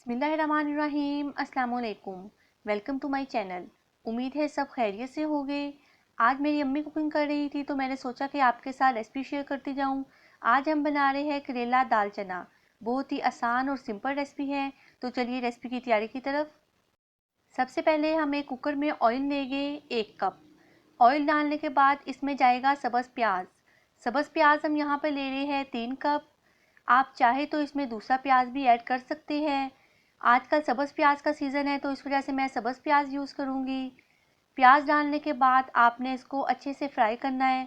बिस्मिल्लाहिर्रहमानिर्रहीम। अस्सलाम-ओ-अलैकुम। Welcome to my channel. उम्मीद है सब खैरियत से होंगे। आज मेरी अम्मी कुकिंग कर रही थी तो मैंने सोचा कि आपके साथ रेसिपी शेयर करती जाऊं। आज हम बना रहे हैं करेला दाल चना। बहुत ही आसान और सिंपल रेसिपी है। तो चलिए रेसिपी की तैयारी की तरफ। सबसे पहले हम एक कुकर में ऑयल लेंगे 1 कप। ऑयल डालने के बाद इसमें जाएगा सब्ज़ प्याज। सब्ज़ प्याज हम यहाँ पर ले रहे हैं 3 कप। आप चाहे तो इसमें दूसरा प्याज भी ऐड कर सकते हैं। आजकल सब्ज़ प्याज का सीज़न है तो इस वजह से मैं सब्ज़ प्याज यूज़ करूँगी। प्याज डालने के बाद आपने इसको अच्छे से फ्राई करना है।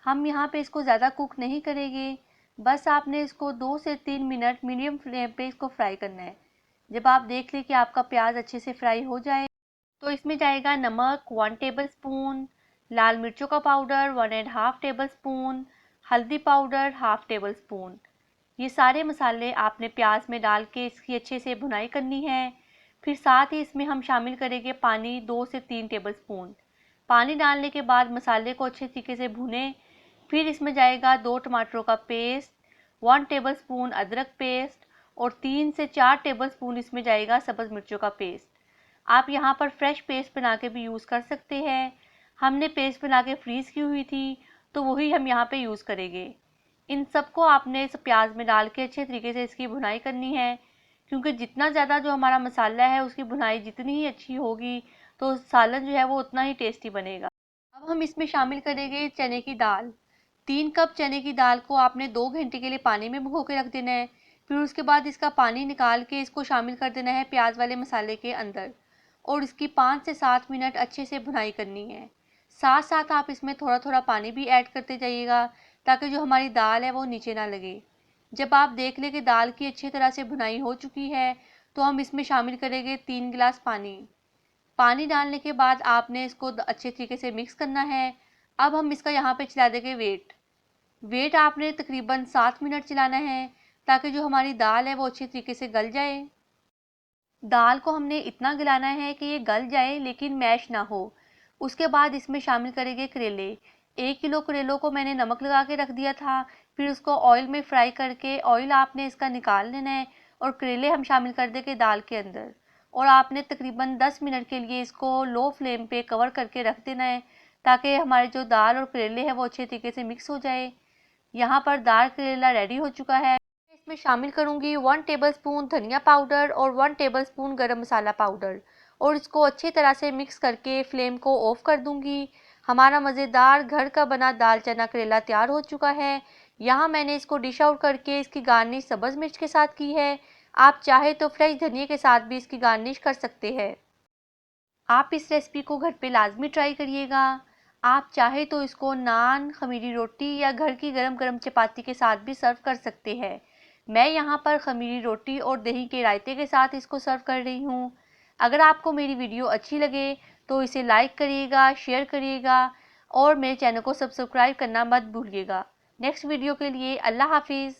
हम यहाँ पे इसको ज़्यादा कुक नहीं करेंगे, बस आपने इसको 2 से 3 मिनट मीडियम फ्लेम पे इसको फ्राई करना है। जब आप देख लें कि आपका प्याज अच्छे से फ्राई हो जाए तो इसमें जाएगा नमक 1 टेबल स्पून, लाल मिर्चों का पाउडर 1.5 टेबल स्पून, हल्दी पाउडर 1/2 टेबल स्पून। ये सारे मसाले आपने प्याज में डाल के इसकी अच्छे से भुनाई करनी है। फिर साथ ही इसमें हम शामिल करेंगे पानी 2 से 3 टेबल स्पून। पानी डालने के बाद मसाले को अच्छे तरीके से भुनें। फिर इसमें जाएगा 2 टमाटरों का पेस्ट, 1 टेबल स्पून अदरक पेस्ट और 3 से 4 टेबल स्पून इसमें जाएगा सब्ज़ मिर्चों का पेस्ट। आप यहाँ पर फ्रेश पेस्ट बना के भी यूज़ कर सकते हैं। हमने पेस्ट बना के फ्रीज़ की हुई थी तो वही हम यहाँ पे यूज़ करेंगे। इन सबको आपने इस प्याज में डाल के अच्छे तरीके से इसकी भुनाई करनी है, क्योंकि जितना ज़्यादा जो हमारा मसाला है उसकी भुनाई जितनी ही अच्छी होगी तो सालन जो है वो उतना ही टेस्टी बनेगा। अब हम इसमें शामिल करेंगे चने की दाल। 3 कप चने की दाल को आपने 2 घंटे के लिए पानी में भिगो के रख देना है। फिर उसके बाद इसका पानी निकाल के इसको शामिल कर देना है प्याज वाले मसाले के अंदर और इसकी 5 से 7 मिनट अच्छे से भुनाई करनी है। साथ साथ आप इसमें थोड़ा थोड़ा पानी भी ऐड करते जाइएगा ताकि जो हमारी दाल है वो नीचे ना लगे। जब आप देख लें कि दाल की अच्छी तरह से भुनाई हो चुकी है तो हम इसमें शामिल करेंगे 3 गिलास पानी। पानी डालने के बाद आपने इसको अच्छे तरीके से मिक्स करना है। अब हम इसका यहाँ पे चला देंगे वेट आपने तकरीबन 7 मिनट चलाना है ताकि जो हमारी दाल है वो अच्छी तरीके से गल जाए। दाल को हमने इतना गलाना है कि ये गल जाए लेकिन मैश ना हो। उसके बाद इसमें शामिल करेंगे करेले। 1 किलो करेलों को मैंने नमक लगा के रख दिया था। फिर उसको ऑयल में फ्राई करके ऑयल आपने इसका निकाल लेना है और करेले हम शामिल कर देंगे दाल के अंदर और आपने तकरीबन 10 मिनट के लिए इसको लो फ्लेम पे कवर करके रख देना है ताकि हमारे जो दाल और करेले हैं वो अच्छे तरीके से मिक्स हो जाए। यहाँ पर दाल करेला रेडी हो चुका है। इसमें शामिल करूँगी 1 टेबल स्पून धनिया पाउडर और 1 टेबल स्पून गरम मसाला पाउडर और इसको अच्छी तरह से मिक्स करके फ्लेम को ऑफ कर दूँगी। हमारा मज़ेदार घर का बना दाल चना करेला तैयार हो चुका है। यहाँ मैंने इसको डिश आउट करके इसकी गार्निश सब्ज़ मिर्च के साथ की है। आप चाहे तो फ्रेश धनिया के साथ भी इसकी गार्निश कर सकते हैं। आप इस रेसिपी को घर पे लाजमी ट्राई करिएगा। आप चाहे तो इसको नान, खमीरी रोटी या घर की गरम गरम चपाती के साथ भी सर्व कर सकते हैं। मैं यहाँ पर खमीरी रोटी और दही के रायते के साथ इसको सर्व कर रही हूँ। अगर आपको मेरी वीडियो अच्छी लगे तो इसे लाइक करिएगा, शेयर करिएगा और मेरे चैनल को सब्सक्राइब करना मत भूलिएगा। नेक्स्ट वीडियो के लिए अल्लाह हाफिज़।